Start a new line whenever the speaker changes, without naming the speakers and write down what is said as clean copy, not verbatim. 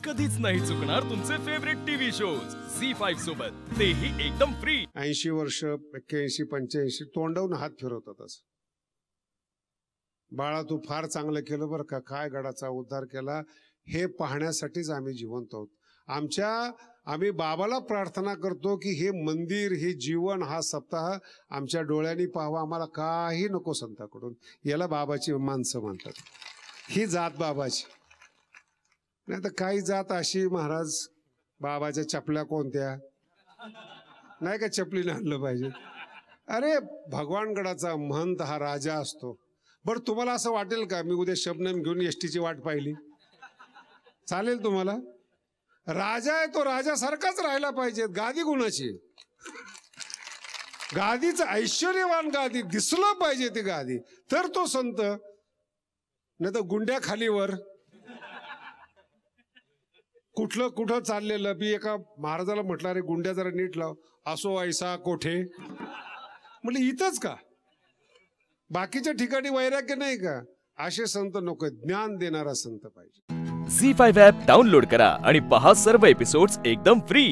कधीच नाही चुकणार तुमचे फेवरेट टीव्ही शोज झी5 सोबत, तेही एकदम फ्री।
80 वर्ष 81 85 तोंडवून हात फिरवतातच। बाळा तू फार चांगलं केलं बरं का, काय गडाचा उद्धार केला हे पाहण्यासाठीच आम्ही जिवंत आहोत। आम्ही बाबाला प्रार्थना करतो की हे मंदिर, हे जीवन, हा सप्ताह आमच्या डोळ्यांनी पाहावा, आम्हाला काही नको संताकडून। याला बाबाची माणसं म्हणतात, ही जात बाबाची। नाही तर काही जात अशी महाराज, बाबाच्या चपल्या कोणत्या नाही का, चपलीने आणलं पाहिजे। अरे भगवानगडाचा महंत हा राजा असतो। बरं तुम्हाला असं वाटेल का मी उद्या शबनम घेऊन एसटीची वाट पाहिली, चालेल तुम्हाला? राजा आहे तो राजासारखाच राहायला पाहिजे। गादी गुणाची, गादीचं ऐश्वर्यवान गादी दिसलं पाहिजे ती गादी, तर तो संत। नाही तर गुंड्या खालीवर कुठं चाललेलं। मी एका महाराजाला म्हटलं, अरे गुंड्या जरा नीट लाव। असो ऐसा कोठे, म्हणजे इथंच का, बाकीच्या ठिकाणी वैराग्य नाही का? असे संत नको, ज्ञान देणारा संत पाहिजे।
झी5 ॲप डाउनलोड करा आणि पहा सर्व एपिसोड्स एकदम फ्री।